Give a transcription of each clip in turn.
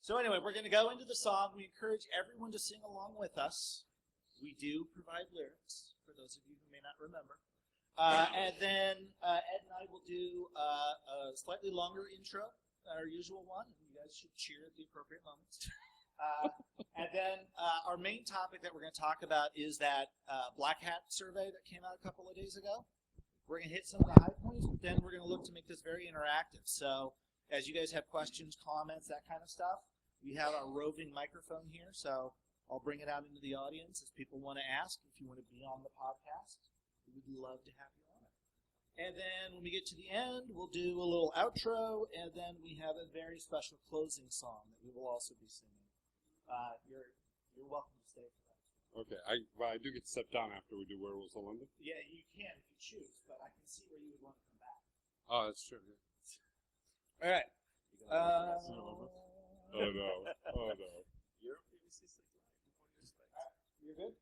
So anyway, we're going to go into the song. We encourage everyone to sing along with us. We do provide lyrics, for those of you who may not remember. And then Ed and I will do a slightly longer intro, our usual one. You guys should cheer at the appropriate moments. And then our main topic that we're going to talk about is that Black Hat survey that came out a couple of days ago. We're going to hit some of the high points, but then we're going to look to make this very interactive. So as you guys have questions, comments, that kind of stuff, we have our roving microphone here. So I'll bring it out into the audience as people want to ask. If you want to be on the podcast, we'd love to have you on it. And then when we get to the end, we'll do a little outro, and then we have a very special closing song that we will also be singing. You're welcome to stay for that. Okay, I do get to step down after we do Werewolves of London? Yeah, you can if you choose, but I can see where you would want to come back. Oh, that's true. Yeah. All right. Oh, no. Oh, no. You're PVCSec. You're good?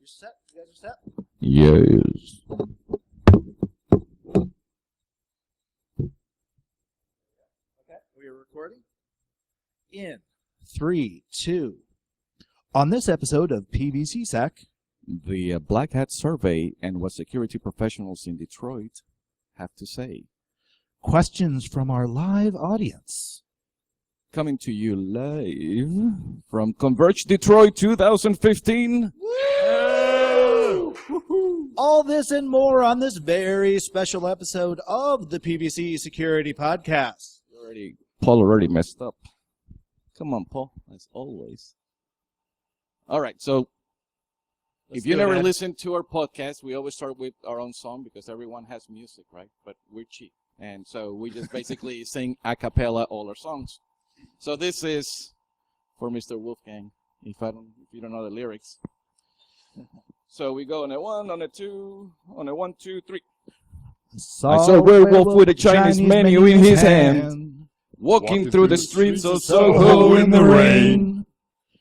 You're set? You guys are set? Yes. Okay, we are recording. In 3, 2. On this episode of PVCSec, The Black Hat survey and what security professionals in Detroit have to say. questions from our live audience. Coming to you live from ConVerge Detroit 2015. Woo! All this and more on this very special episode of the PVC Security Podcast. Paul already messed up. Come on, Paul, as always. All right, so if you never listened to our podcast, we always start with our own song because everyone has music, right? But we're cheap. And so we just basically sing a cappella all our songs. So this is for Mr. Wolfgang, if you don't know the lyrics. So we go on a 1, on a 2, on a 1, 2, 3. I saw a werewolf with a Chinese menu in his hand, walking through the streets of Soho in the rain.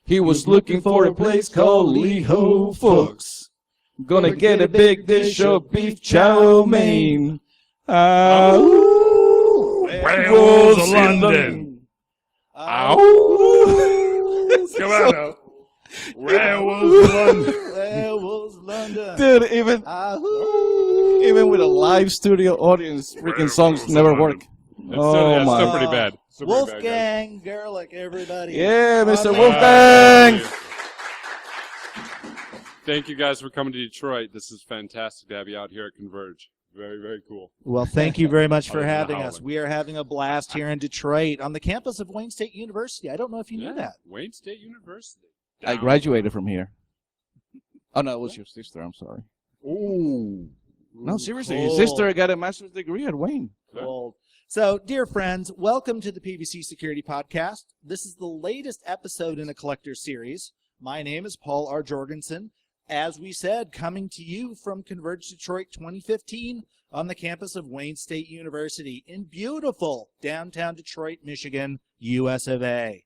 He was looking for a place called Lee Ho Fooks. Gonna get a big dish of beef chow mein. Werewolves of London. Come on now. Werewolves of London. Werewolves of London. Dude, even with a live studio audience, freaking songs never work. It's still pretty bad. Wolfgang Gerlich, everybody. Yeah, Mr. Wolfgang. Thank you guys for coming to Detroit. This is fantastic to have you out here at ConVerge. Very, very cool. Well, thank you very much for Other than having howling. us. We are having a blast here in Detroit on the campus of Wayne State University. I don't know if you knew that. Wayne State University. I graduated from here. Oh, no, it was your sister. I'm sorry. Ooh. No, seriously. Your Cool. sister got a master's degree at Wayne. Cool. So, dear friends, welcome to the PVC Security Podcast. This is the latest episode in a collector series. My name is Paul R. Jorgensen. As we said, coming to you from ConVerge Detroit 2015 on the campus of Wayne State University in beautiful downtown Detroit, Michigan, US of A.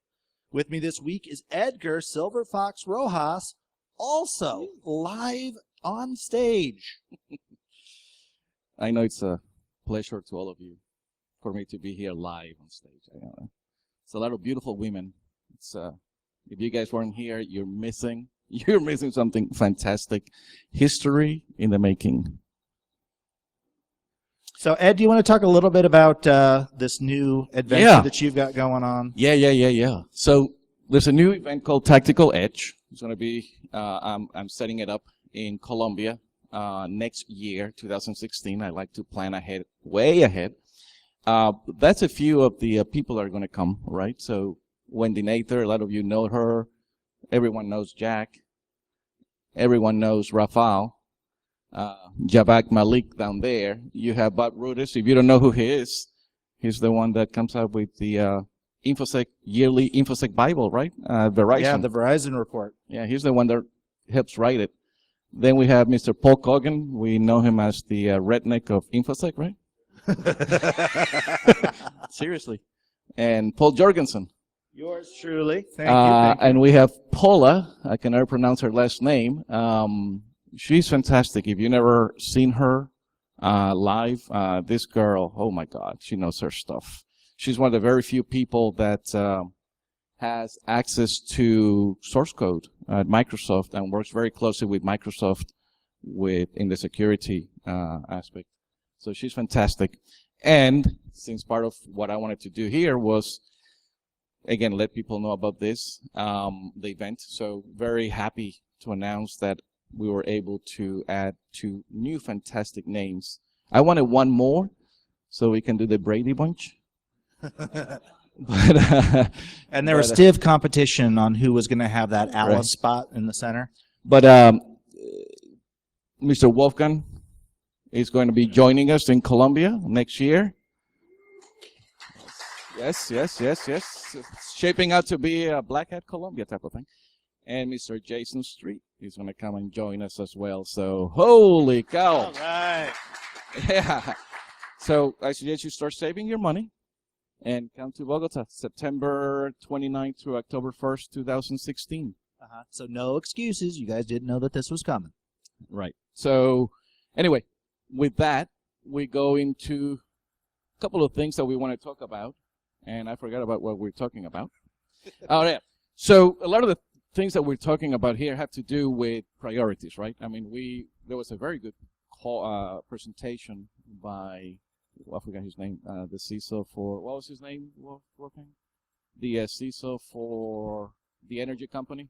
With me this week is Edgar Silver Fox Rojas, also live on stage. I know it's a pleasure to all of you for me to be here live on stage. It's a lot of beautiful women. It's if you guys weren't here, you're missing something fantastic. History in the making. So, Ed, do you want to talk a little bit about this new adventure that you've got going on? Yeah. So there's a new event called Tactical Edge. It's going to be, I'm setting it up in Colombia next year, 2016. I like to plan ahead, way ahead. That's a few of the people that are going to come, right? So Wendy Nather, a lot of you know her. Everyone knows Jack. Everyone knows Rafael. Jabak Malik down there. You have Bob Rudis. If you don't know who he is, he's the one that comes up with the InfoSec yearly InfoSec Bible, right? Verizon. Yeah, the Verizon report. Yeah, he's the one that helps write it. Then we have Mr. Paul Cogan. We know him as the redneck of InfoSec, right? Seriously. And Paul Jorgensen. Yours truly. Thank you. And we have Paula. I can never pronounce her last name. She's fantastic. If you've never seen her live, this girl, oh my God, she knows her stuff. She's one of the very few people that has access to source code at Microsoft and works very closely with Microsoft in the security aspect. So she's fantastic. And since part of what I wanted to do here was, again, let people know about this, the event. So very happy to announce that we were able to add 2 new fantastic names. I wanted one more so we can do the Brady Bunch. But, and there was stiff competition on who was going to have that Alice spot in the center. But Mr. Wolfgang is going to be joining us in Colombia next year. Yes. It's shaping out to be a Black Hat Colombia type of thing. And Mr. Jason Street is going to come and join us as well. So, holy cow. All right. Yeah. So, I suggest you start saving your money and come to Bogota, September 29th through October 1st, 2016. So, no excuses. You guys didn't know that this was coming. Right. So, anyway, with that, we go into a couple of things that we want to talk about. And I forgot about what we're talking about. Oh, yeah. So, a lot of the things that we're talking about here have to do with priorities, right? I mean, there was a very good presentation by, I forgot his name, the CISO for, what was his name, Wolfgang? The CISO for the energy company.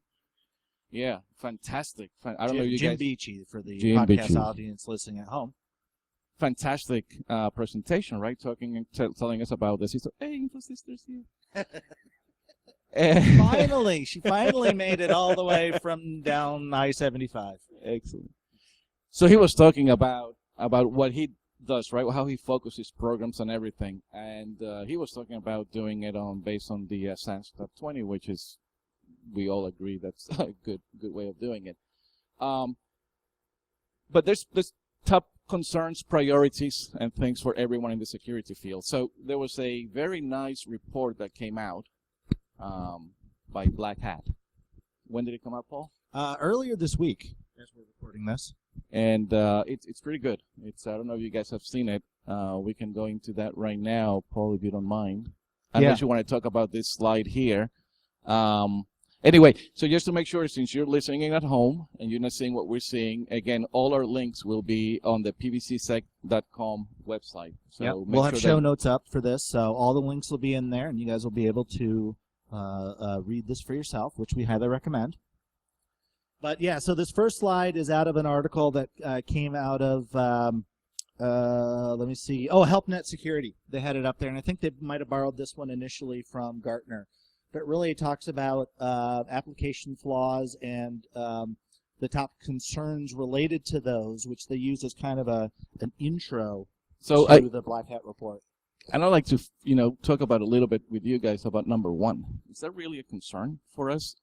Yeah, fantastic. I don't know you Jim guys. Beachy for the Jim podcast Beachy. audience listening at home. Fantastic presentation, right? Talking and telling us about this. He said, "Hey, Infosisters here." Finally, she finally made it all the way from down I-75. Excellent. So he was talking about what he does, right? How he focuses programs and everything, and he was talking about doing it based on the SANS Top 20, which is, we all agree that's a good way of doing it. But there's top concerns, priorities, and things for everyone in the security field. So there was a very nice report that came out by Black Hat. When did it come out, Paul? Earlier this week, as we're recording this. And it's pretty good. I don't know if you guys have seen it. We can go into that right now, Paul, if you don't mind. Unless you want to talk about this slide here. Anyway, so just to make sure, since you're listening at home and you're not seeing what we're seeing, again, all our links will be on the PVCSec.com website. So we'll have show notes up for this, so all the links will be in there, and you guys will be able to read this for yourself, which we highly recommend. But yeah, so this first slide is out of an article that came out of, let me see, HelpNet Security. They had it up there, and I think they might have borrowed this one initially from Gartner. But really it talks about application flaws and the top concerns related to those, which they use as kind of an intro to the Black Hat report. And I'd like to, talk about a little bit with you guys about number one. Is that really a concern for us?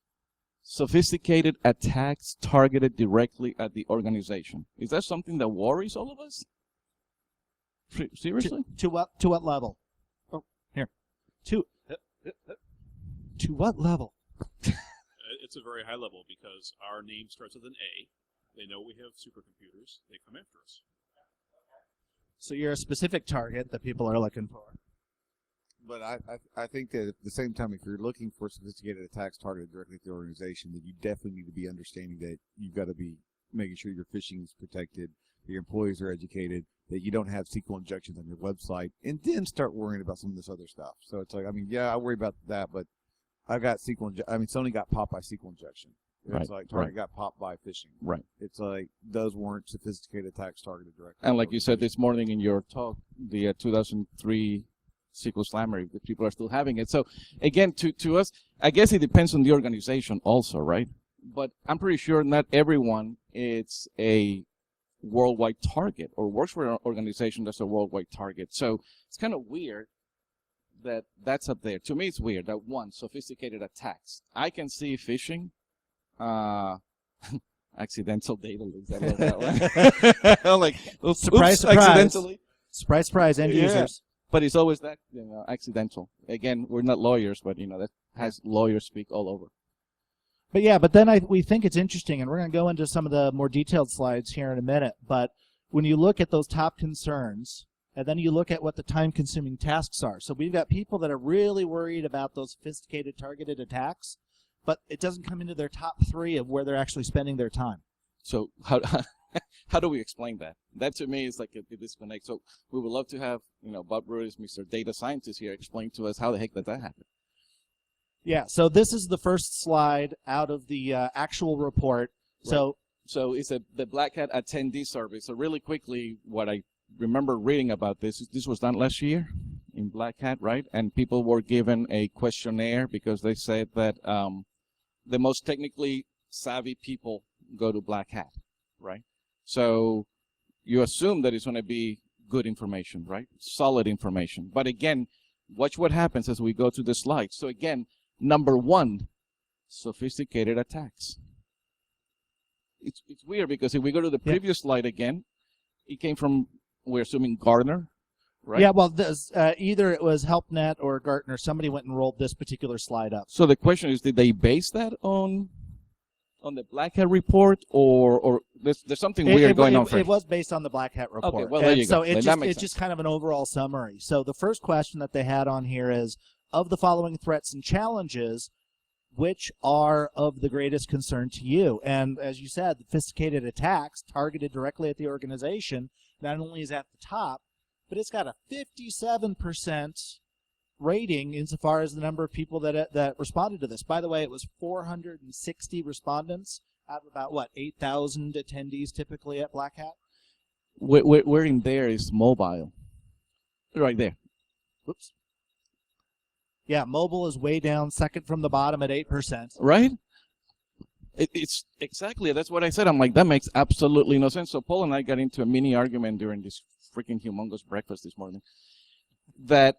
Sophisticated attacks targeted directly at the organization. Is that something that worries all of us? Seriously? To what level? Oh, here. To what level? It's a very high level because our name starts with an A. They know we have supercomputers. They come after us. So you're a specific target that people are looking for. But I think that at the same time, if you're looking for sophisticated attacks targeted directly at the organization, then you definitely need to be understanding that you've got to be making sure your phishing is protected, that your employees are educated, that you don't have SQL injections on your website, and then start worrying about some of this other stuff. So it's like, I worry about that, but I got Sony got popped by SQL injection. It's like Target got popped by phishing. Right. It's like those weren't sophisticated attacks targeted directly. And like you said this morning in your talk, the 2003 SQL Slammer, the people are still having it. So again, to us, I guess it depends on the organization also, right? But I'm pretty sure not everyone is a worldwide target or works for an organization that's a worldwide target. So it's kind of weird that that's up there. To me, it's weird that one, sophisticated attacks. I can see phishing, accidental data leaks. I love that one. Like, surprise, accidentally. Surprise, end users. But it's always that accidental. Again, we're not lawyers, but that has lawyers speak all over. But then we think it's interesting, and we're going to go into some of the more detailed slides here in a minute. But when you look at those top concerns, and then you look at what the time-consuming tasks are. So we've got people that are really worried about those sophisticated targeted attacks, but it doesn't come into their top 3 of where they're actually spending their time. So how how do we explain that? That to me is like a disconnect. So we would love to have, Bob Brutus, Mr. Data Scientist here, explain to us how the heck did that happen. Yeah, so this is the first slide out of the actual report. Right. So it's the Black Hat attendee survey. So really quickly, what I remember reading about this was done last year in Black Hat, right? And people were given a questionnaire because they said that the most technically savvy people go to Black Hat, right? So you assume that it's going to be good information, right? Solid information. But again, watch what happens as we go to the slides. So again, number 1, sophisticated attacks. It's weird because if we go to the previous slide again, it came from, we're assuming, Gartner, right? Yeah, well, either it was HelpNet or Gartner. Somebody went and rolled this particular slide up. So the question is, did they base that on the Black Hat report, or there's something weird going on? It was based on the Black Hat report. Okay, well, there you go. So it's just kind of an overall summary. So the first question that they had on here is, of the following threats and challenges, which are of the greatest concern to you? And as you said, sophisticated attacks targeted directly at the organization not only is at the top, but it's got a 57% rating insofar as the number of people that responded to this. By the way, it was 460 respondents out of about, 8,000 attendees typically at Black Hat? Where in there is mobile? Right there. Whoops. Yeah, mobile is way down, second from the bottom at 8%. Right? It's exactly, that's what I said. I'm like, that makes absolutely no sense. So Paul and I got into a mini argument during this freaking humongous breakfast this morning that,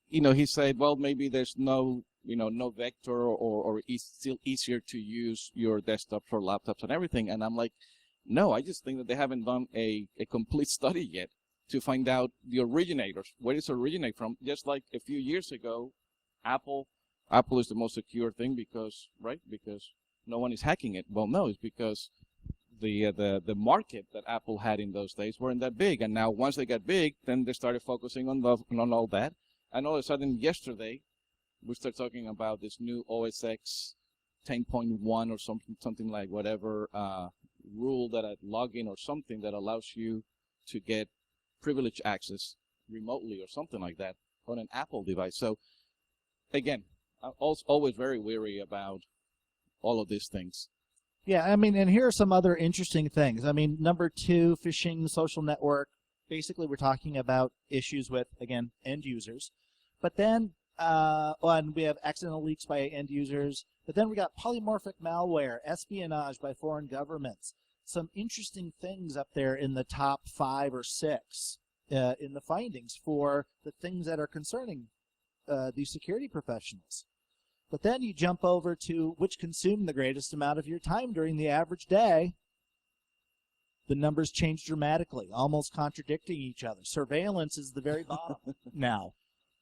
he said, well, maybe there's no vector or it's still easier to use your desktops or laptops and everything. And I'm like, no, I just think that they haven't done a complete study yet to find out the originators, where does it originate from. Just like a few years ago, Apple is the most secure thing because no one is hacking it. Well, no, it's because the market that Apple had in those days weren't that big. And now once they got big, then they started focusing on all that. And all of a sudden, yesterday, we start talking about this new OS X 10.1 or something like whatever rule that login or something that allows you to get privileged access remotely or something like that on an Apple device. So again, I'm always very wary about all of these things. Yeah, I mean, and here are some other interesting things. I mean, number 2, phishing social network. Basically, we're talking about issues with, again, end users. But then we have accidental leaks by end users. But then we got polymorphic malware, espionage by foreign governments. Some interesting things up there in the top 5 or 6 in the findings for the things that are concerning these security professionals. But then you jump over to which consume the greatest amount of your time during the average day. The numbers change dramatically, almost contradicting each other. Surveillance is the very bottom now.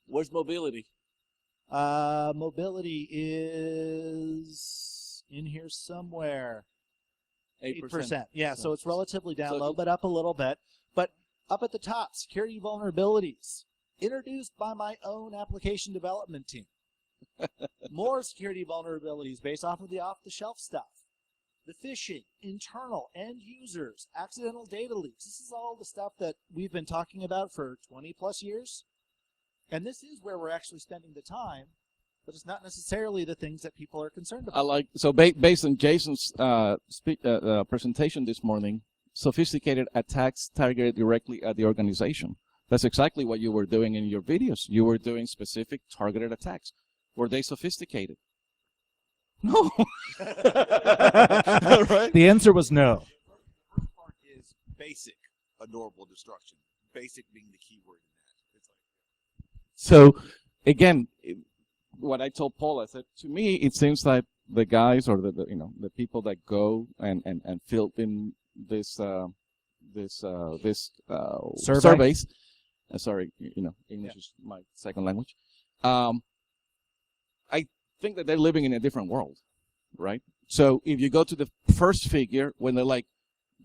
Where's mobility? Mobility is in here somewhere. 8%. Yeah, so it's relatively down low, but up a little bit. But up at the top, security vulnerabilities introduced by my own application development team. More security vulnerabilities based off of the off-the-shelf stuff. The phishing, internal, end users, accidental data leaks. This is all the stuff that we've been talking about for 20 plus years. And this is where we're actually spending the time, but it's not necessarily the things that people are concerned about. Based on Jason's presentation this morning, sophisticated attacks targeted directly at the organization. That's exactly what you were doing in your videos. You were doing specific targeted attacks. Were they sophisticated? No. Right? The answer was no. The first part is basic, adorable destruction. Basic being the key word in that. It's like, so, again, what I told Paul, I said, to me, it seems like the guys or the people that go and fill in this surveys. Sorry, English is my second language. I think that they're living in a different world, right? So if you go to the first figure, when they're like,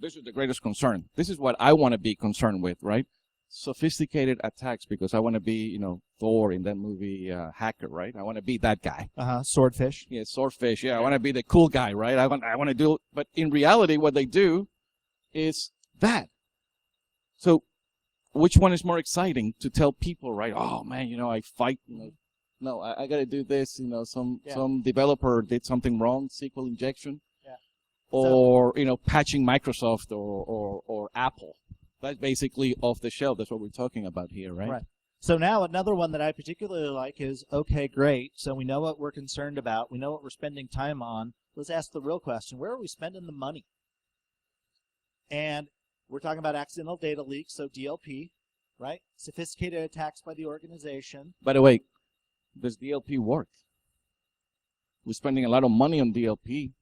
this is the greatest concern. This is what I want to be concerned with, right? sophisticated attacks because I want to be, Thor in that movie Hacker, right? I want to be that guy. Swordfish. Yeah, swordfish. Yeah, I want to be the cool guy, right? I want to do. But in reality, what they do is that. So, which one is more exciting to tell people, right? Oh man, I fight. No, I got to do this. Some developer did something wrong, SQL injection, or patching Microsoft or Apple. That's basically off the shelf. That's what we're talking about here, right? Right. So now another one that I particularly like is, okay, great. So we know what we're concerned about. We know what we're spending time on. Let's ask the real question. Where are we spending the money? And we're talking about accidental data leaks, so DLP, right? Sophisticated attacks by the organization. By the way, does DLP work? We're spending a lot of money on DLP.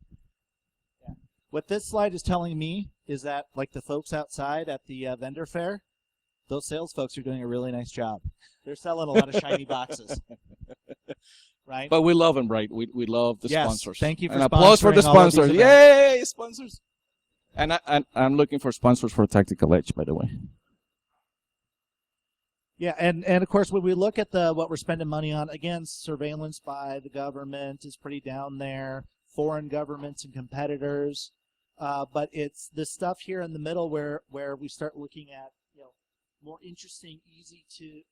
What this slide is telling me is that, like the folks outside at the vendor fair, those sales folks are doing a really nice job. They're selling a lot of shiny boxes, right? But we love them, right? We love the Yes, sponsors. thank you for and applause for the sponsoring all of these sponsors. events. Yay, sponsors! And I'm looking for sponsors for Tactical Edge, by the way. Yeah, and of course, when we look at what we're spending money on, again, surveillance by the government is pretty down there, foreign governments and competitors. But it's the stuff here in the middle where we start looking at more interesting, easy to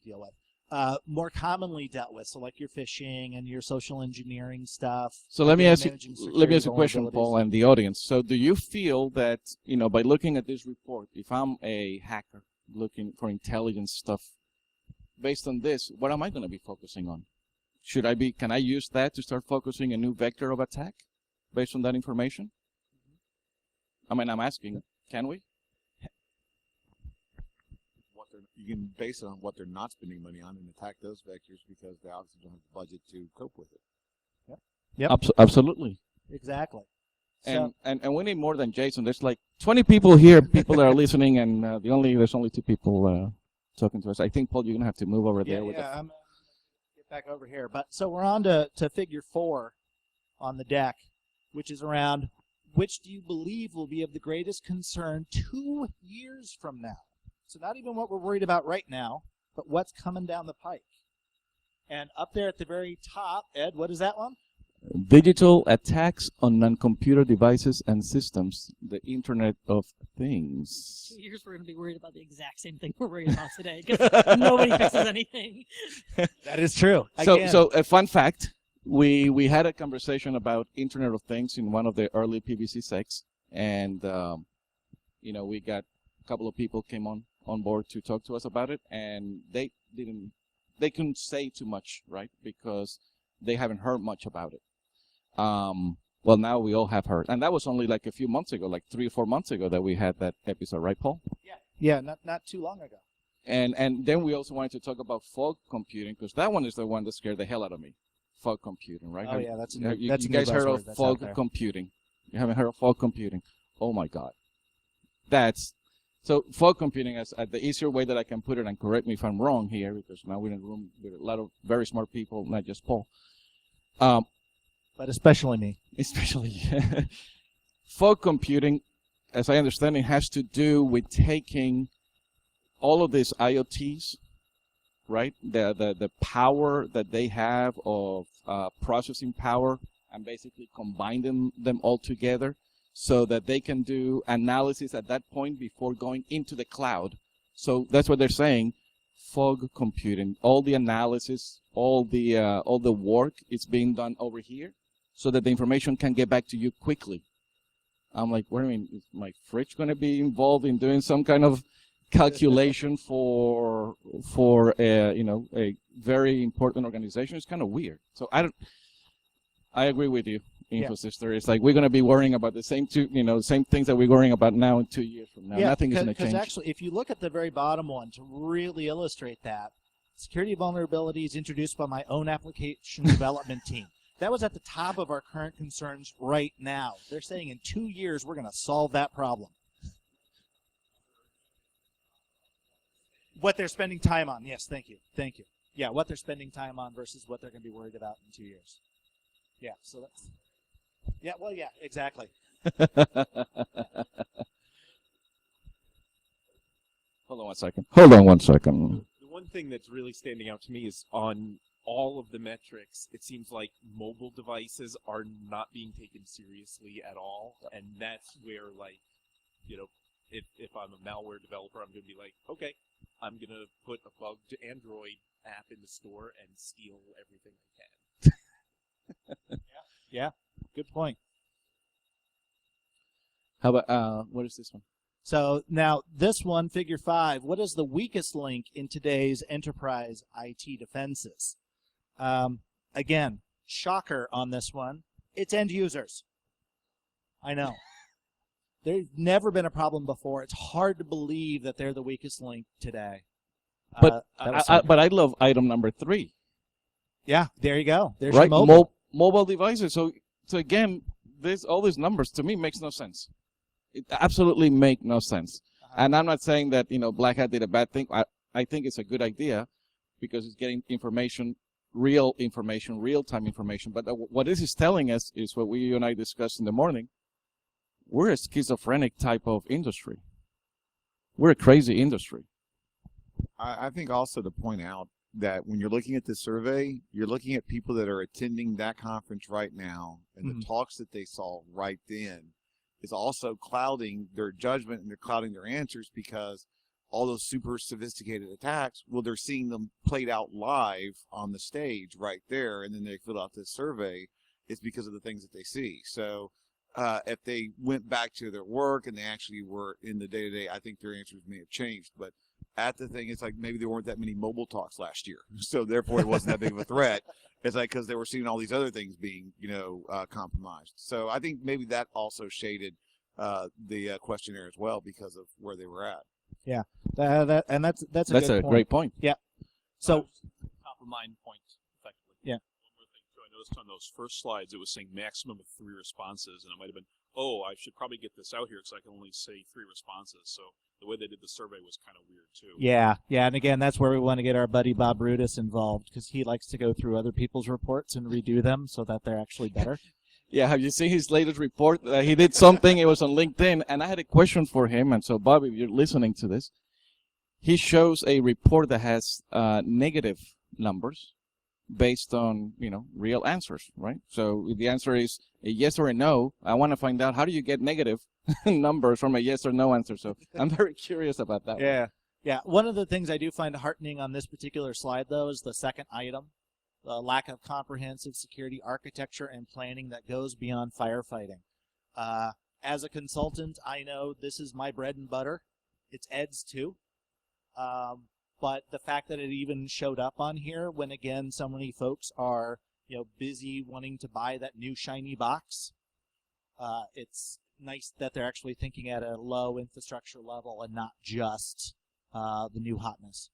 deal with, more commonly dealt with. So like your phishing and your social engineering stuff. So let me ask you managing a security question, Paul, and the audience. So do you feel that by looking at this report, if I'm a hacker looking for intelligence stuff, based on this, what am I going to be focusing on? Can I use that to start focusing a new vector of attack based on that information? I mean, I'm asking, can we? You can base it on what they're not spending money on and attack those vectors because they obviously don't have the budget to cope with it. Yep. Absolutely. Exactly. And we need more than Jason. There's like 20 people here, people that are listening, and there's only 2 people talking to us. I think, Paul, you're gonna have to move over there. I'm gonna get back over here. But so we're on to figure 4 on the deck, which is around which do you believe will be of the greatest concern 2 years from now? So not even what we're worried about right now, but what's coming down the pike. And up there at the very top, Ed, what is that one? Digital attacks on non-computer devices and systems, the Internet of Things. 2 years, we're going to be worried about the exact same thing we're worried about today because nobody fixes anything. That is true. So a fun fact, we had a conversation about Internet of Things in one of the early PVCSecs, and we got a couple of people came on board to talk to us about it, and they couldn't say too much, right? Because they haven't heard much about it. Well, now we all have heard, and that was only like a few months ago, like 3 or 4 months ago that we had that episode, right, Paul? Yeah, not too long ago. And then we also wanted to talk about fog computing, because that one is the one that scared the hell out of me. Fog computing, right? Oh, yeah, that's you a new guys heard buzzword of that's fog out there. computing? You haven't heard of fog computing? Oh my God, so fog computing is the easier way that I can put it, and correct me if I'm wrong here, because now we're in a room with a lot of very smart people, not just Paul. But especially me. Especially fog computing, as I understand it, has to do with taking all of these IoTs, right? The power that they have of processing power, and basically combining them all together so that they can do analysis at that point before going into the cloud. So that's what they're saying. Fog computing, all the analysis, all the work is being done over here, so that the information can get back to you quickly. I'm like, what do you mean? Is my fridge going to be involved in doing some kind of calculation for a very important organization? It's kind of weird. So I agree with you, InfoSister. It's like we're going to be worrying about the same same things that we're worrying about now in 2 years from now. Nothing is going to change. Because actually, if you look at the very bottom one to really illustrate that, security vulnerabilities introduced by my own application development team. That was at the top of our current concerns right now. They're saying in 2 years we're going to solve that problem. What they're spending time on. Yes, thank you. Yeah, what they're spending time on versus what they're going to be worried about in 2 years. Yeah, so that's... Yeah, well, yeah, exactly. Hold on 1 second. Hold on 1 second. The one thing that's really standing out to me is on all of the metrics, it seems like mobile devices are not being taken seriously at all. And that's where, like, you know, if I'm a malware developer, I'm going to be like, okay, I'm going to put a bugged Android app in the store and steal everything I can. Yeah, good point. How about, what is this one? So now this one, figure 5, what is the weakest link in today's enterprise IT defenses? Again, shocker on this one, it's end users. I know. There's never been a problem before. It's hard to believe that they're the weakest link today. But That was I love item number 3. yeah, there you go. There's Right, your mobile. mobile devices. So again, all these numbers to me makes no sense. It absolutely make no sense. And I'm not saying that Black Hat did a bad thing. I think it's a good idea because it's getting information, real-time information. But what this is telling us is what you and I discussed in the morning. We're a schizophrenic type of industry. We're a crazy industry. I think also to point out that when you're looking at the survey, you're looking at people that are attending that conference right now, and the talks that they saw right then is also clouding their judgment and they're clouding their answers because all those super sophisticated attacks, well, they're seeing them played out live on the stage right there, and then they fill out this survey. It's because of the things that they see. So if they went back to their work and they actually were in the day-to-day, I think their answers may have changed. But at the thing, it's like maybe there weren't that many mobile talks last year, so therefore it wasn't that big of a threat. It's like because they were seeing all these other ththings being, compromised. So I think maybe that also shaded the questionnaire as well because of where they were at. Yeah, that's That's good a point. great point. Yeah. So Top of mind point, effectively. Yeah. One more thing, too. I noticed on those first slides, it was saying maximum of 3 responses, and it might have been, oh, I should probably get this out here because I can only say 3 responses. So the way they did the survey was kind of weird, too. yeah, and again, that's where we want to get our buddy Bob Brutus involved because he likes to go through other people's reports and redo them so that they're actually better. Yeah, have you seen his latest report? He did something, it was on LinkedIn, and I had a question for him. And so, Bob, if you're listening to this, he shows a report that has negative numbers based on, real answers, right? So if the answer is a yes or a no, I want to find out how do you get negative numbers from a yes or no answer. So I'm very curious about that. Yeah. One of the things I do find heartening on this particular slide, though, is the second item. The lack of comprehensive security architecture and planning that goes beyond firefighting. As a consultant, I know this is my bread and butter. It's Ed's too. But the fact that it even showed up on here when, again, so many folks are busy wanting to buy that new shiny box, it's nice that they're actually thinking at a low infrastructure level and not just the new hotness.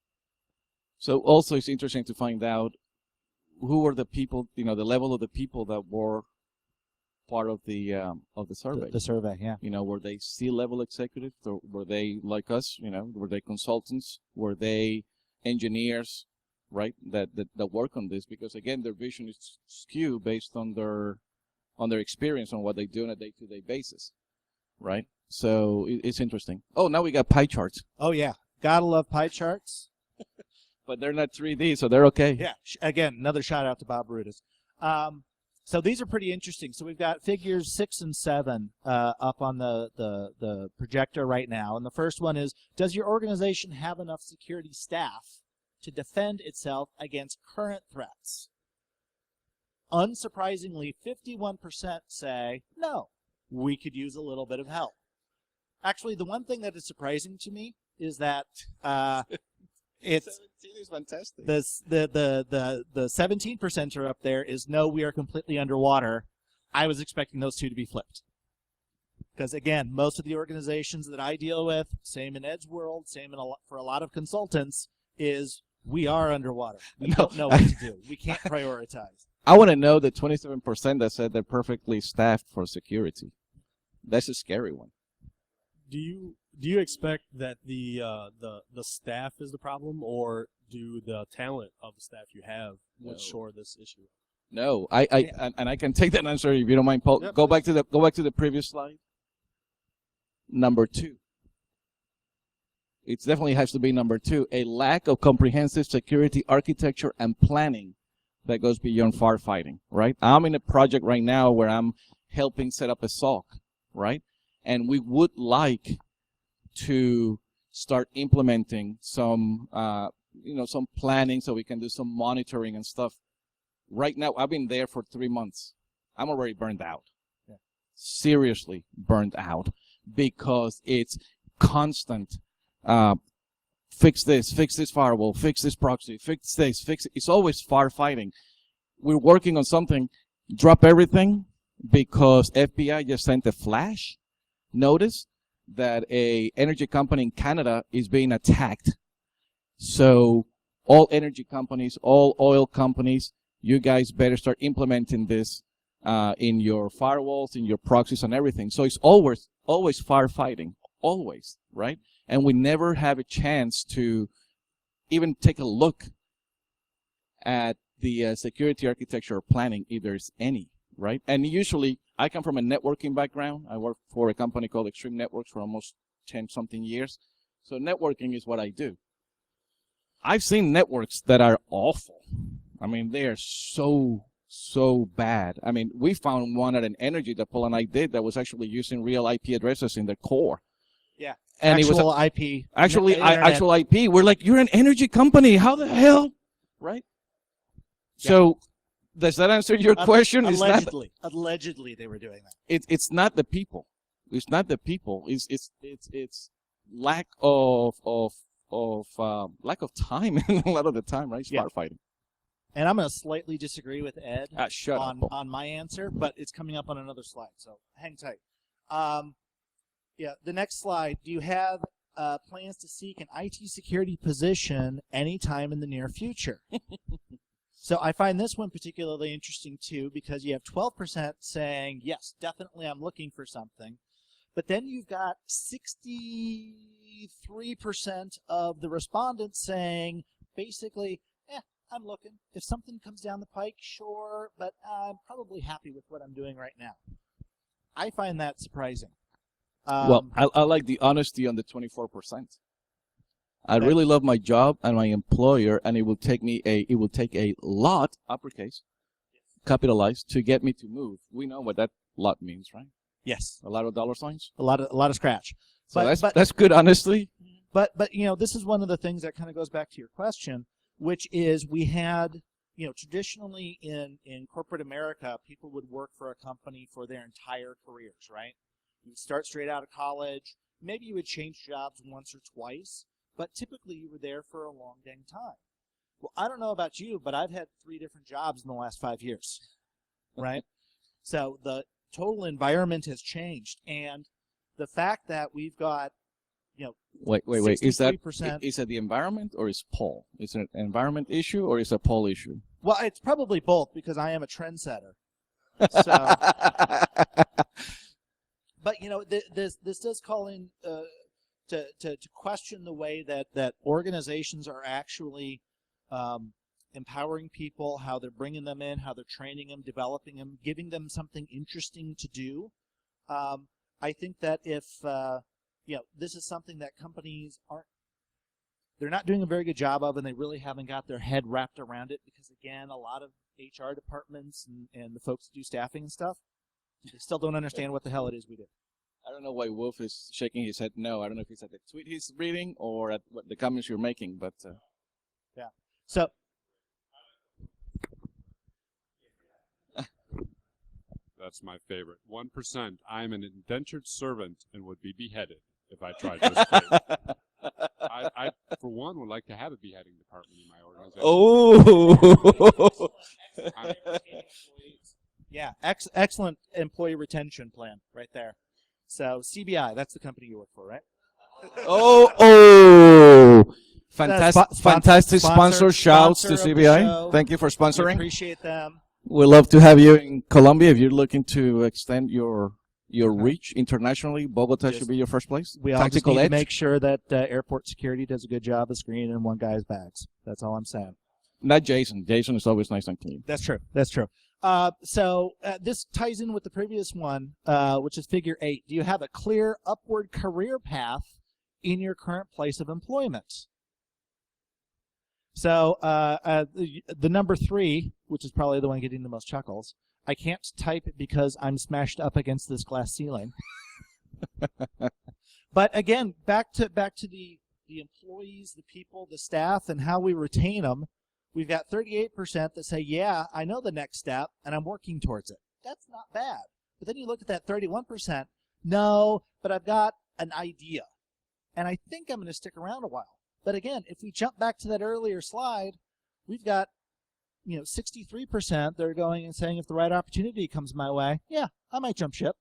So also it's interesting to find out who were the people, the level of the people that were part of the survey. The survey, yeah. Were they C-level executives, or were they like us? Were they consultants? Were they engineers, right? That work on this, because again, their vision is skewed based on their experience on what they do on a day-to-day basis, right? So it's interesting. Oh, now we got pie charts. Oh yeah, gotta love pie charts. But they're not 3D, so they're okay. Yeah. Again, another shout out to Bob Brutus. So these are pretty interesting. So we've got figures 6 and 7 up on the projector right now. And the first one is, does your organization have enough security staff to defend itself against current threats? Unsurprisingly, 51% say, no, we could use a little bit of help. Actually, the one thing that is surprising to me is that it's fantastic. the 17% are up there is no, we are completely underwater. I was expecting those two to be flipped. Because again, most of the organizations that I deal with, same in Ed's world, same for a lot of consultants, is we are underwater. We don't know what to do. We can't prioritize. I want to know the 27% that said they're perfectly staffed for security. That's a scary one. Do you expect that the staff is the problem, or do the talent of the staff you have ensure this issue? No, and I can take that answer if you don't mind, Paul. Yep, go back to the previous slide. Number 2. it definitely has to be number 2, a lack of comprehensive security architecture and planning that goes beyond firefighting, right? I'm in a project right now where I'm helping set up a SOC, right? And we would like to start implementing some, some planning so we can do some monitoring and stuff. Right now, I've been there for 3 months. I'm already burned out. Yeah. Seriously burned out because it's constant. Fix this firewall, fix this proxy, fix this, fix it. It's always firefighting. We're working on something, drop everything because FBI just sent a flash notice that a energy company in Canada is being attacked. So all energy companies, all oil companies, you guys better start implementing this in your firewalls, in your proxies and everything. So it's always firefighting, always, right? And we never have a chance to even take a look at the security architecture or planning, if there's any, right? And usually, I come from a networking background. I worked for a company called Extreme Networks for almost 10-something years. So networking is what I do. I've seen networks that are awful. I mean, they are so bad. I mean, we found one at an energy that Paul and I did that was actually using real IP addresses in their core. Yeah. And actual it was IP. actual IP. We're like, you're an energy company. How the hell? Right? Yeah. So does that answer your question? Allegedly, they were doing that. It's not the people. It's not the people. It's lack of lack of time a lot of the time, right? It's firefighting. And I'm going to slightly disagree with Ed shut up. on my answer, but it's coming up on another slide, so hang tight. The next slide. Do you have plans to seek an IT security position anytime in the near future? So I find this one particularly interesting, too, because you have 12% saying, yes, definitely I'm looking for something. But then you've got 63% of the respondents saying, basically, I'm looking. If something comes down the pike, sure, but I'm probably happy with what I'm doing right now. I find that surprising. Well, I like the honesty on the 24%. I really love my job and my employer, and it will take a lot, uppercase, capitalized, to get me to move. We know what that lot means, right? Yes. A lot of dollar signs. A lot of scratch. So that's good, honestly. But this is one of the things that kind of goes back to your question, which is we had, traditionally in corporate America, people would work for a company for their entire careers, right? You would start straight out of college. Maybe you would change jobs once or twice, but typically you were there for a long dang time. Well, I don't know about you, but I've had 3 different jobs in the last 5 years, right? So the total environment has changed, and the fact that we've got, wait. Is that the environment or is Paul? Is it an environment issue or is it a Paul issue? Well, it's probably both because I am a trendsetter. So, but this does call in to question the way that organizations are actually empowering people, how they're bringing them in, how they're training them, developing them, giving them something interesting to do. I think that if this is something that companies they're not doing a very good job of, and they really haven't got their head wrapped around it because, again, a lot of HR departments and the folks that do staffing and stuff, they still don't understand what the hell it is we do. I don't know why Wolf is shaking his head no. I don't know if he's at the tweet he's reading or at the comments you're making, but... Yeah. So... That's my favorite. 1%. I am an indentured servant and would be beheaded if I tried this place. I, for one, would like to have a beheading department in my organization. Oh! Yeah, excellent employee retention plan right there. So CBI, that's the company you work for, right? Fantastic sponsor. Shouts to CBI. Thank you for sponsoring. We appreciate them. We'd love to have you in Colombia if you're looking to extend your reach internationally. Bogota should be your first place. We all just need to make sure that airport security does a good job of screening one guy's bags. That's all I'm saying. Not Jason. Jason is always nice and clean. That's true. So this ties in with the previous one, which is figure 8. Do you have a clear upward career path in your current place of employment. So the number 3, which is probably the one getting the most chuckles, I can't type because I'm smashed up against this glass ceiling. But again, back to the employees, the people, the staff, and how we retain them. We've got 38% that say, yeah, I know the next step, and I'm working towards it. That's not bad. But then you look at that 31%, no, but I've got an idea, and I think I'm going to stick around a while. But again, if we jump back to that earlier slide, we've got 63% that are going and saying, if the right opportunity comes my way, yeah, I might jump ship.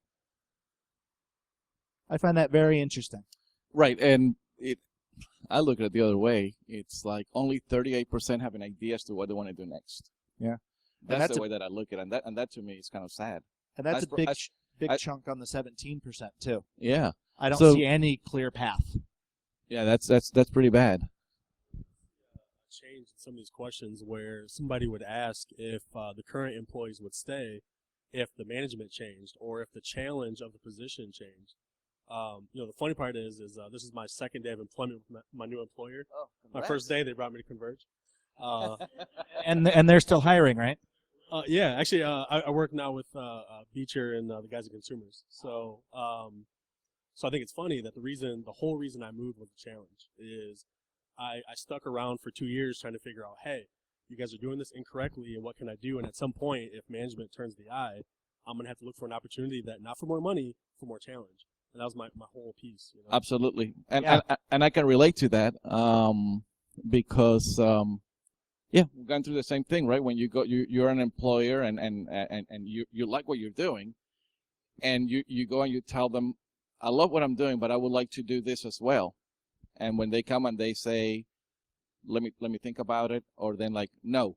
I find that very interesting. Right, and I look at it the other way. It's like only 38% have an idea as to what they want to do next. Yeah, that's the way that I look at it, and that to me is kind of sad. And that's a big chunk on the 17% too. Yeah, I don't see any clear path. Yeah, that's pretty bad. Change in some of these questions where somebody would ask if the current employees would stay if the management changed or if the challenge of the position changed. The funny part is this is my second day of employment with my new employer. Oh, my first day, they brought me to ConVerge. And they're still hiring, right? Yeah, actually, I work now with Beecher and the guys at Consumers. So I think it's funny that the whole reason I moved was the challenge is I stuck around for 2 years trying to figure out, hey, you guys are doing this incorrectly, and what can I do? And at some point, if management turns the eye, I'm going to have to look for an opportunity that not for more money, for more challenge. And that was my whole piece. Absolutely. And I can relate to that because, we've gone through the same thing, right? When you're an employer and you like what you're doing, and you go and you tell them, I love what I'm doing, but I would like to do this as well. And when they come and they say, let me think about it, or then like, no.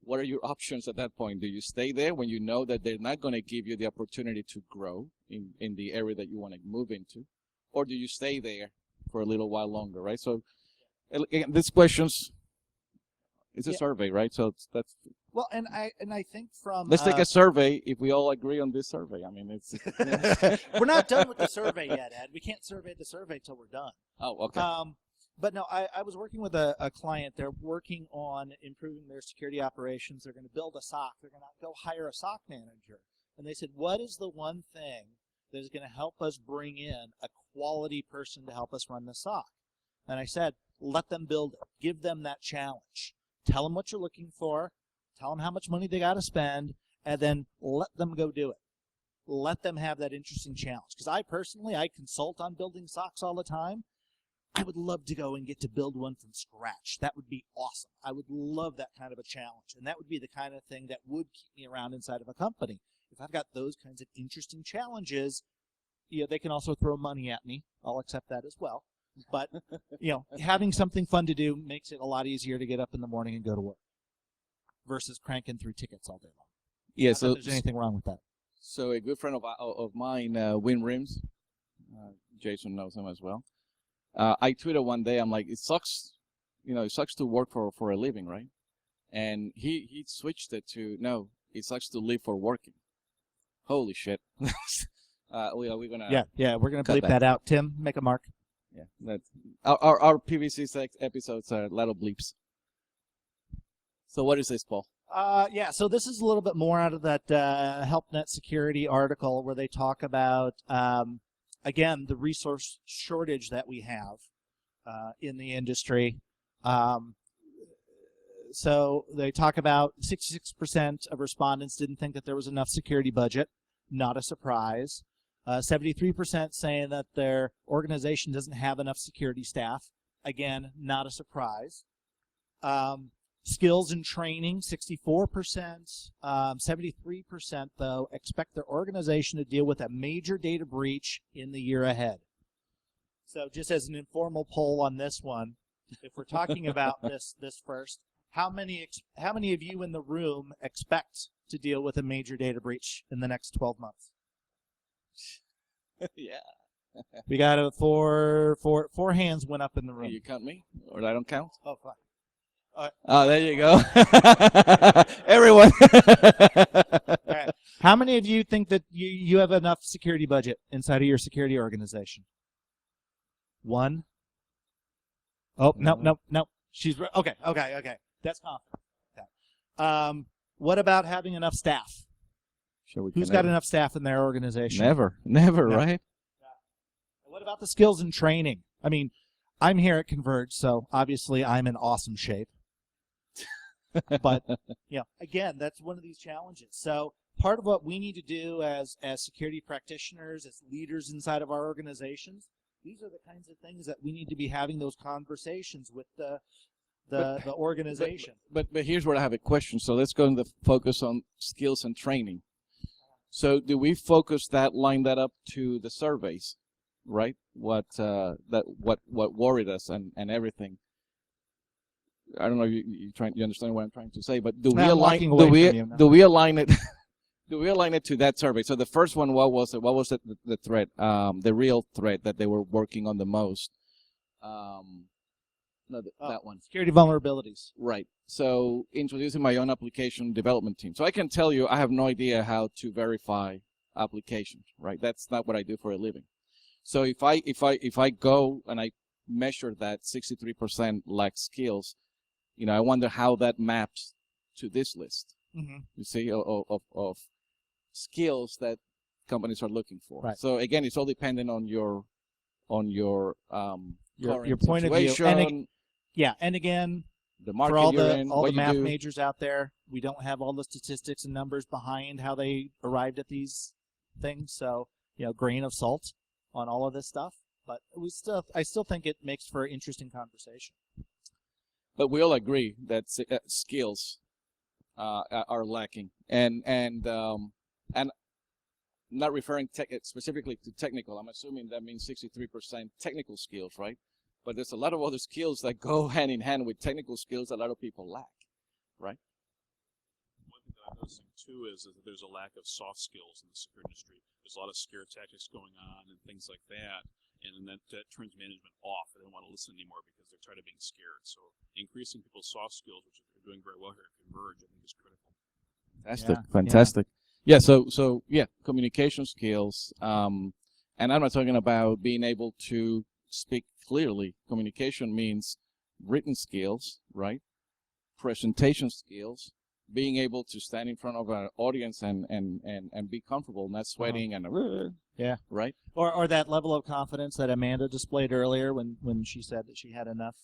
What are your options at that point? Do you stay there when you know that they're not going to give you the opportunity to grow in the area that you want to move into? Or do you stay there for a little while longer, right? So, again, these questions, it's a survey, right? So that's... Well, and I think from... Let's take a survey if we all agree on this survey. I mean, it's... We're not done with the survey yet, Ed. We can't survey the survey till we're done. Oh, okay. But no, I was working with a client. They're working on improving their security operations. They're going to build a SOC. They're going to go hire a SOC manager. And they said, what is the one thing that is going to help us bring in a quality person to help us run the SOC? And I said, let them build it. Give them that challenge. Tell them what you're looking for. Tell them how much money they got to spend. And then let them go do it. Let them have that interesting challenge. Because I consult on building SOCs all the time. I would love to go and get to build one from scratch. That would be awesome. I would love that kind of a challenge. And that would be the kind of thing that would keep me around inside of a company. If I've got those kinds of interesting challenges, they can also throw money at me. I'll accept that as well. But, having something fun to do makes it a lot easier to get up in the morning and go to work versus cranking through tickets all day long. Yeah, Not that there's anything wrong with that. So a good friend of mine, Win Rims, Jason knows him as well. I tweeted one day, I'm like, it sucks to work for a living, right? And he switched it to, no, it sucks to live for working. Holy shit. We're gonna we're gonna bleep that out. Tim, make a mark. Yeah, that's our PVCSec episodes are a lot of bleeps. So what is this, Paul? So this is a little bit more out of that HelpNet security article where they talk about again, the resource shortage that we have in the industry. So they talk about 66% of respondents didn't think that there was enough security budget. Not a surprise. 73% saying that their organization doesn't have enough security staff. Again, not a surprise. Skills and training, 64%. 73%, though, expect their organization to deal with a major data breach in the year ahead. So just as an informal poll on this one, if we're talking about this first, how many of you in the room expect to deal with a major data breach in the next 12 months? Yeah. We got four hands went up in the room. You count me, or I don't count? Oh, fine. Oh, there you go. Everyone. All right. How many of you think that you have enough security budget inside of your security organization? 1. Oh, no. She's okay. That's confident. Okay. What about having enough staff? Sure, Who's got enough staff in their organization? Never, No. right? What about the skills and training? I mean, I'm here at ConVerge, so obviously I'm in awesome shape. But again, that's one of these challenges. So part of what we need to do as security practitioners, as leaders inside of our organizations, these are the kinds of things that we need to be having those conversations with the organization. But here's where I have a question. So let's go into focus on skills and training. So do we focus line that up to the surveys, right? What worried us and everything. I don't know if you understand what I'm trying to say, but do we align it do we align it to that survey? So the first one, what was it? What was the threat? The real threat that they were working on the most. That one. Security vulnerabilities. Right. So introducing my own application development team. So I can tell you I have no idea how to verify applications, right? That's not what I do for a living. So if I go and I measure that 63% lack skills, I wonder how that maps to this list. Mm-hmm. You see, of skills that companies are looking for. Right. So again, it's all dependent on your your current point of view. situation, And again, the market for all you're the in, all what the you math do. majors out there, we don't have all the statistics and numbers behind how they arrived at these things. So grain of salt on all of this stuff. But I still think it makes for an interesting conversation. But we all agree that skills are lacking, and not referring specifically to technical. I'm assuming that means 63% technical skills, right? But there's a lot of other skills that go hand in hand with technical skills that a lot of people lack, right? One thing that I'm noticing too is that there's a lack of soft skills in the security industry. There's a lot of scare tactics going on and things like that. And that turns management off. They don't want to listen anymore because they're tired of being scared. So increasing people's soft skills, which they're doing very well here at ConVerge, I think is critical. Fantastic. Yeah. So communication skills. And I'm not talking about being able to speak clearly. Communication means written skills, right? Presentation skills, being able to stand in front of an audience and be comfortable, not sweating right? Or that level of confidence that Amanda displayed earlier when she said that she had enough.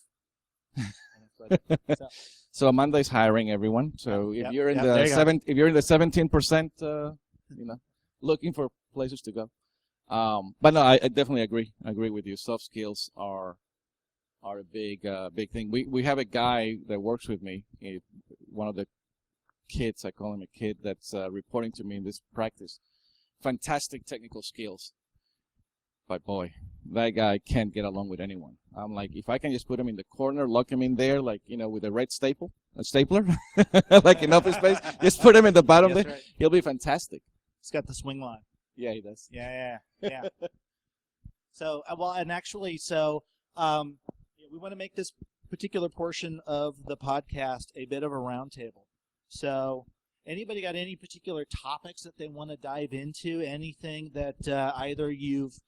So Amanda is hiring everyone. So if you're in the 17%, looking for places to go. But no, I definitely agree. I agree with you. Soft skills are a big thing. We have a guy that works with me. One of the kids, I call him a kid, that's reporting to me in this practice. Fantastic technical skills. But boy, that guy can't get along with anyone. I'm like, if I can just put him in the corner, lock him in there, like, with a red stapler, like in Office Space, just put him in the bottom there. Right. He'll be fantastic. He's got the swing line. Yeah, he does. Yeah. So, we want to make this particular portion of the podcast a bit of a roundtable. So, anybody got any particular topics that they want to dive into? Anything that either you've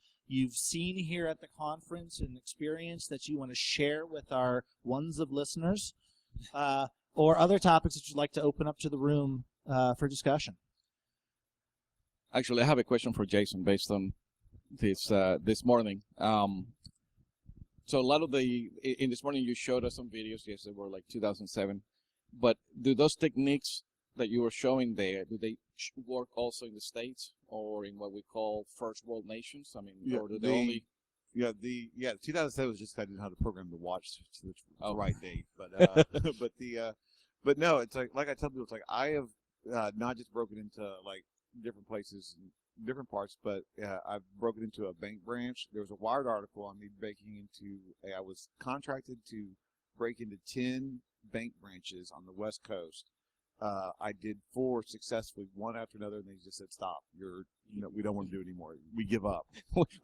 seen here at the conference and experience that you want to share with our ones of listeners, or other topics that you'd like to open up to the room for discussion? Actually, I have a question for Jason based on this morning. So a lot of in this morning you showed us some videos. Yes, they were like 2007. But do those techniques that you were showing there, do they work also in the States or in what we call first world nations? I mean, or do they only... 2007 was just I didn't know how to program the watch to the right date. But but no, it's like I tell people, it's like I have not just broken into like different places, different parts, but I've broken into a bank branch. There was a Wired article on me breaking into. I was contracted to break into 10 bank branches on the West Coast. I did 4 successfully, one after another, and they just said, "Stop! We don't want to do it anymore. We give up."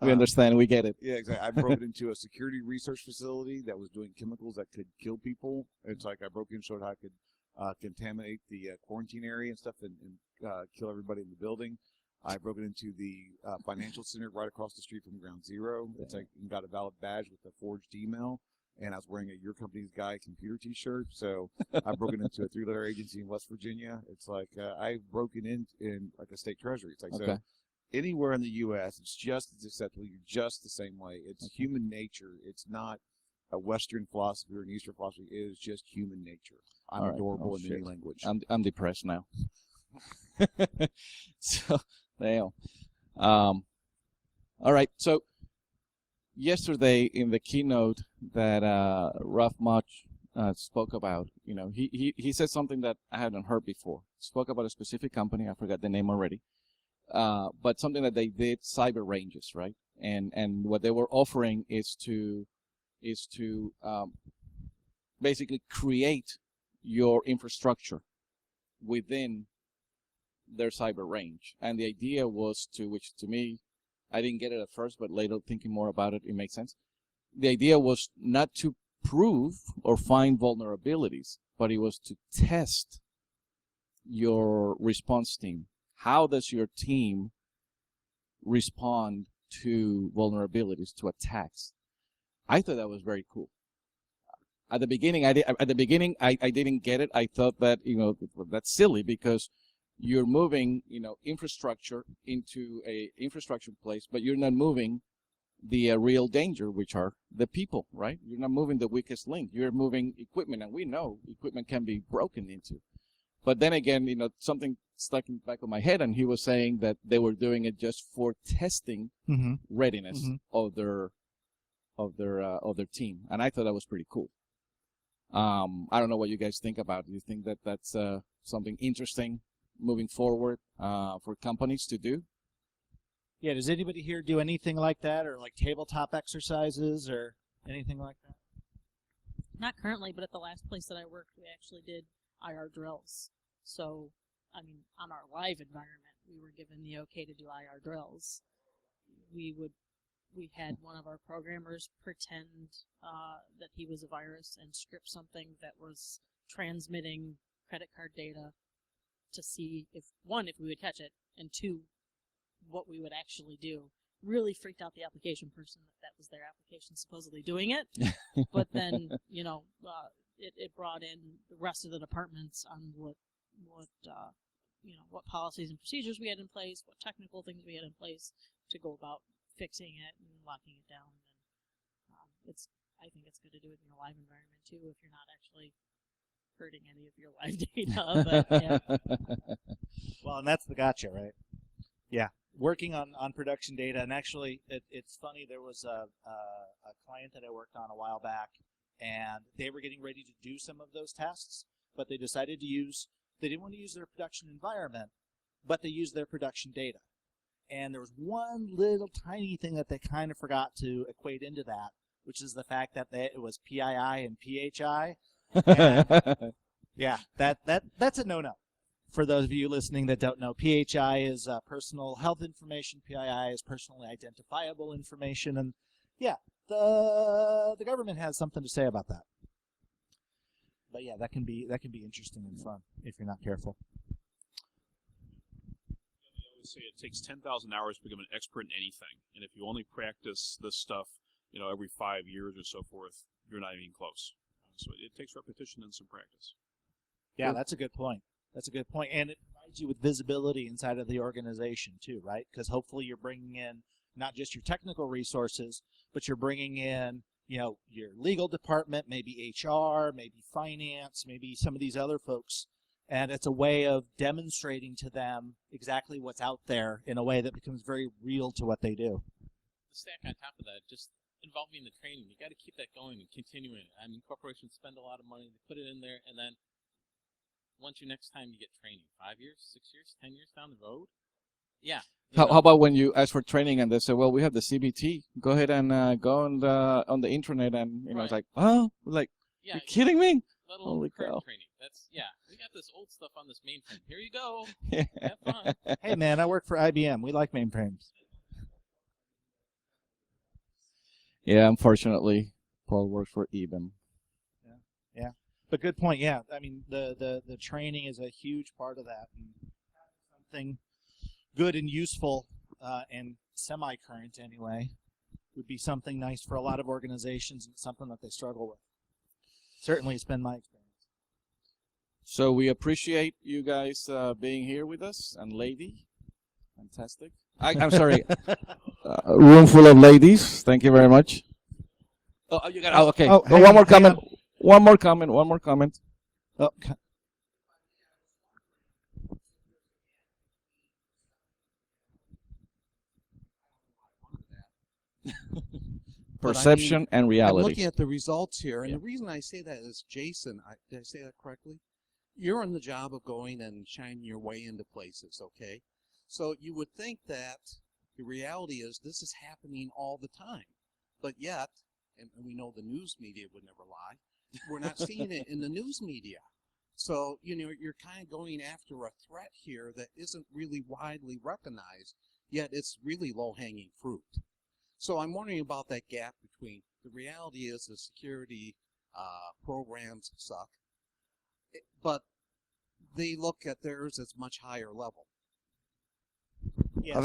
We understand. We get it. Yeah, exactly. I broke into a security research facility that was doing chemicals that could kill people. It's like I broke in, showed how I could contaminate the quarantine area and stuff, and kill everybody in the building. I've broken into the financial center right across the street from Ground Zero. It's like got a valid badge with a forged email, and I was wearing a Your Company's Guy computer T-shirt. So I've broken into a 3-letter agency in West Virginia. It's like I've broken in like a state treasury. It's like so. Anywhere in the U.S., it's just as acceptable. You're just the same way. It's human nature. It's not a Western philosophy or an Eastern philosophy. It is just human nature. I'm adorable in any language. I'm depressed now. So, damn. All right. So, yesterday in the keynote that Ralph Mach spoke about, he said something that I hadn't heard before. Spoke about a specific company. I forgot the name already. But something that they did, cyber ranges, right? And what they were offering is to basically create your infrastructure within their cyber range. And the idea was which to me, I didn't get it at first, but later thinking more about it, it makes sense. The idea was not to prove or find vulnerabilities, but it was to test your response team. How does your team respond to vulnerabilities, to attacks? I thought that was very cool. At the beginning, I didn't get it. I thought that that's silly because you're moving infrastructure into a infrastructure place, but you're not moving the real danger, which are the people, right? You're not moving the weakest link. You're moving equipment, and we know equipment can be broken into. But then again, something stuck in the back of my head, and he was saying that they were doing it just for testing readiness of their team, and I thought that was pretty cool. I don't know what you guys think about it. Do you think that that's something interesting moving forward for companies to do? Yeah. Does anybody here do anything like that, or like tabletop exercises, or anything like that? Not currently, but at the last place that I worked, we actually did IR drills. So, I mean, on our live environment, we were given the okay to do IR drills. We had one of our programmers pretend that he was a virus and script something that was transmitting credit card data to see if we would catch it, and 2, what we would actually do. Really freaked out the application person that was their application supposedly doing it. But then, it brought in the rest of the departments on what policies and procedures we had in place, what technical things we had in place to go about fixing it and locking it down. And I think it's good to do it in a live environment too, if you're not actually hurting any of your live data. But, yeah. Well, and that's the gotcha, right? Yeah. Working on production data, and actually, it's funny. There was a client that I worked on a while back, and they were getting ready to do some of those tests, but they decided they didn't want to use their production environment, but they used their production data. And there was one little tiny thing that they kind of forgot to equate into that, which is the fact that it was PII and PHI. And yeah, that's a no-no. For those of you listening that don't know, PHI is personal health information. PII is personally identifiable information. And yeah, the government has something to say about that. But yeah, that can be interesting and fun if you're not careful. I always say it takes 10,000 hours to become an expert in anything. And if you only practice this stuff, every 5 years or so forth, you're not even close. So it takes repetition and some practice. Yeah, that's a good point. That's a good point. And it provides you with visibility inside of the organization too, right? Because hopefully you're bringing in not just your technical resources, but you're bringing in, your legal department, maybe HR, maybe finance, maybe some of these other folks. And it's a way of demonstrating to them exactly what's out there in a way that becomes very real to what they do. The stack on top of that, just involving the training, you got to keep that going and continuing it. I mean, corporations spend a lot of money to put it in there, and then once next time you get training, 5 years, 6 years, 10 years down the road, yeah. How about when you ask for training and they say, "Well, we have the CBT. Go ahead and go on the internet," and it's like, "Oh, yeah, you're kidding me!" Holy cow! Training. We got this old stuff on this mainframe. Here you go. Yeah. Have fun. Hey, man, I work for IBM. We like mainframes. Yeah, unfortunately, Paul works for IBM. Yeah. But good point. Yeah, I mean the training is a huge part of that. And something good and useful and semi-current anyway would be something nice for a lot of organizations and something that they struggle with. Certainly, it's been my experience. So we appreciate you guys being here with us, and lady, fantastic. I'm sorry, room full of ladies. Thank you very much. Oh, you got. Oh, okay. Oh, Oh, one more comment. One more comment. One more comment. Oh, Perception and I'm reality. looking at the results here, and Yeah. the reason I say that is Jason. Did I say that correctly? You're on the job of going and shining your way into places, okay? So you would think that the reality is this is happening all the time, but yet, and we know the news media would never lie, we're not seeing it in the news media. So, you're kind of going after a threat here that isn't really widely recognized, yet it's really low-hanging fruit. So I'm wondering about that gap between the reality is the security programs suck, but they look at theirs as much higher level. yeah, I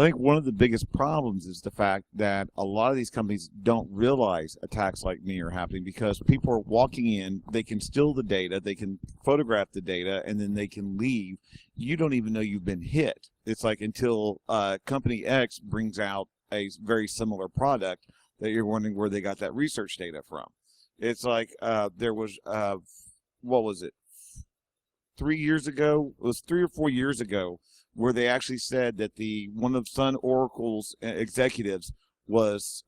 think one of the biggest problems is the fact that a lot of these companies don't realize attacks like me are happening because people are walking in, they can steal the data, they can photograph the data, and then they can leave. You don't even know you've been hit. It's like until company X brings out a very similar product that you're wondering where they got that research data from. It's like there was, what was it, 3 years ago? It was 3 or 4 years ago where they actually said that one of Sun Oracle's executives was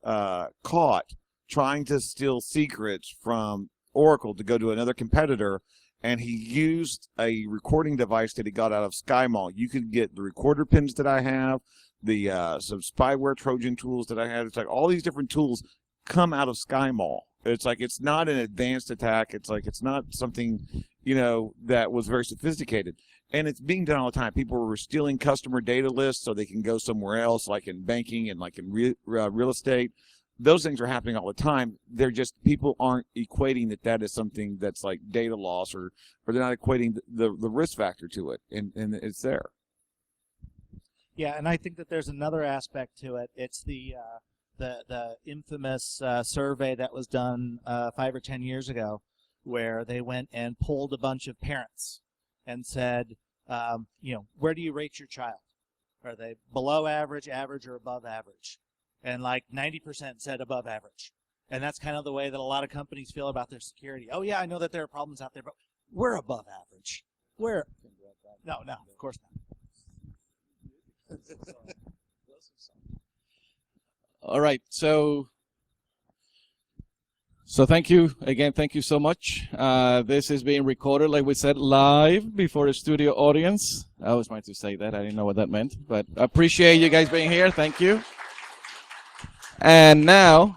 caught trying to steal secrets from Oracle to go to another competitor, and he used a recording device that he got out of SkyMall. You can get the recorder pins that I have, the some spyware Trojan tools that I had. It's like all these different tools come out of SkyMall. It's like it's not an advanced attack. It's like it's not something, that was very sophisticated. And it's being done all the time. People were stealing customer data lists so they can go somewhere else, like in banking and like in real estate. Those things are happening all the time. They're just, people aren't equating that is something that's like data loss, or they're not equating the risk factor to it, and it's there. Yeah, and I think that there's another aspect to it. It's the infamous survey that was done 5 or 10 years ago, where they went and polled a bunch of parents and said, where do you rate your child? Are they below average, average, or above average? And like 90% said above average. And that's kind of the way that a lot of companies feel about their security. Oh yeah, I know that there are problems out there, but we're above average. No, of course not. All right, so thank you again. Thank you so much. This is being recorded, like we said, live before a studio audience. I was trying to say that. I didn't know what that meant, but I appreciate you guys being here. Thank you. And now,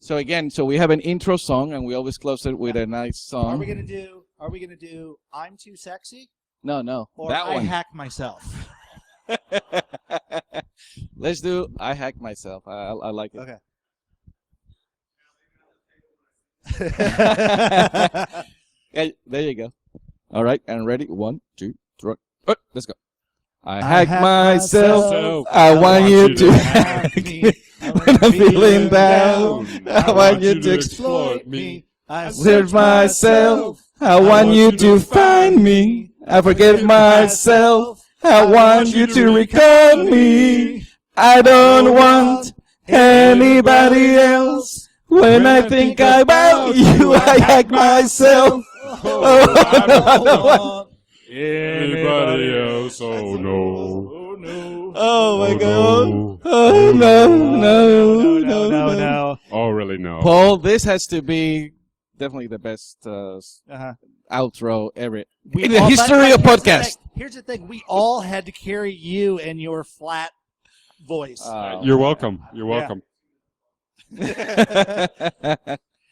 so we have an intro song, and we always close it with a nice song. Are we gonna do I'm Too Sexy? No, Or that I one. Hack Myself? Let's do I Hack Myself. I like it. Okay. Yeah, there you go. All right, and ready? 1, 2, 3. Oh, let's go. I hack myself. I want you to hack me. When I'm feeling down, I want you to exploit me. I search myself. I want you to find me. I forget myself. I want you to recall me. I don't want anybody else. When I think about you, I hack myself. Oh, I don't want Anybody else? Oh no. Oh my Oh, God. no. Oh no. Oh really no. Paul, this has to be definitely the best outro ever in the history of podcast. Here's the thing. We all had to carry you and your flat voice. You're welcome. You're welcome.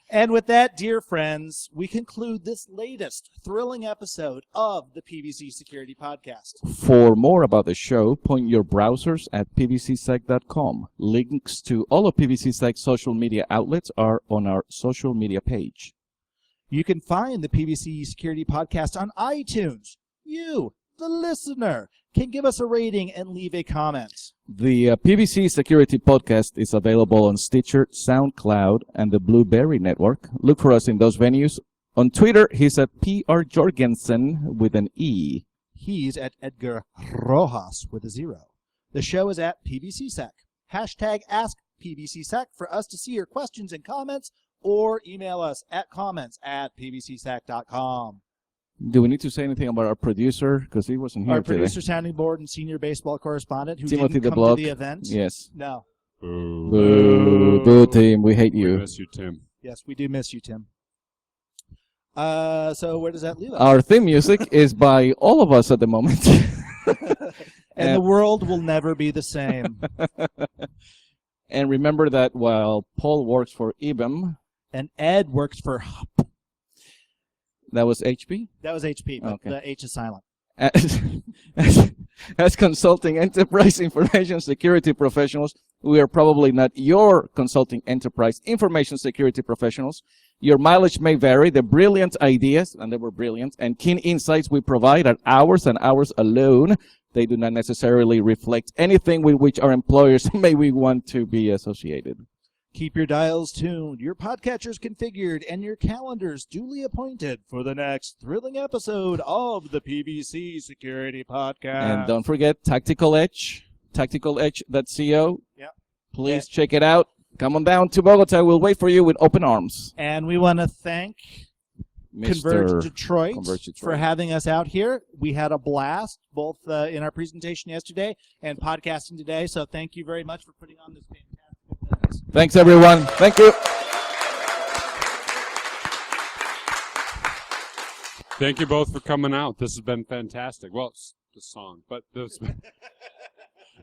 And with that, dear friends, we conclude this latest thrilling episode of the PVC Security Podcast. For more about the show, point your browsers at pvcsec.com. Links to all of PVCSec's social media outlets are on our social media page. You can find the PVC Security Podcast on iTunes, you, the listener, can give us a rating and leave a comment. The PVC Security Podcast is available on Stitcher, SoundCloud, and the Blueberry Network. Look for us in those venues. On Twitter, he's at PR Jorgensen with an E. He's at Edgar Rojas with a 0. The show is at PVCSec. Hashtag AskPVCSec for us to see your questions and comments, or email us at comments@pvcsec.com. Do we need to say anything about our producer? Because he wasn't here Our today. producer, sounding board, and senior baseball correspondent who Timothy didn't the come Block. to the event. Yes. No. Boo. Boo. Boo, team. We hate We you. miss you, Tim. Yes, we do miss you, Tim. So where does that leave us? Our theme music is by all of us at the moment. And the world will never be the same. And remember that while Paul works for IBM, And Ed works for... that was HP? That was HP, but Okay. the H is silent. As consulting enterprise information security professionals, we are probably not your consulting enterprise information security professionals. Your mileage may vary. The brilliant ideas, and they were brilliant, and keen insights we provide are ours and ours alone. They do not necessarily reflect anything with which our employers may we want to be associated. Keep your dials tuned, your podcatchers configured, and your calendars duly appointed for the next thrilling episode of the PVC Security Podcast. And don't forget Tactical Edge, tacticaledge.co. Yep. Please check it out. Come on down to Bogota. We'll wait for you with open arms. And we want to thank ConVerge Detroit, ConVerge Detroit for having us out here. We had a blast, both in our presentation yesterday and podcasting today. So thank you very much for putting on this fantastic event. Thanks, everyone. Thank you. Thank you both for coming out. This has been fantastic. Well, it's the song, but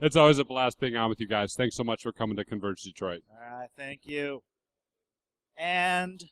it's always a blast being on with you guys. Thanks so much for coming to ConVerge Detroit. All right, thank you. And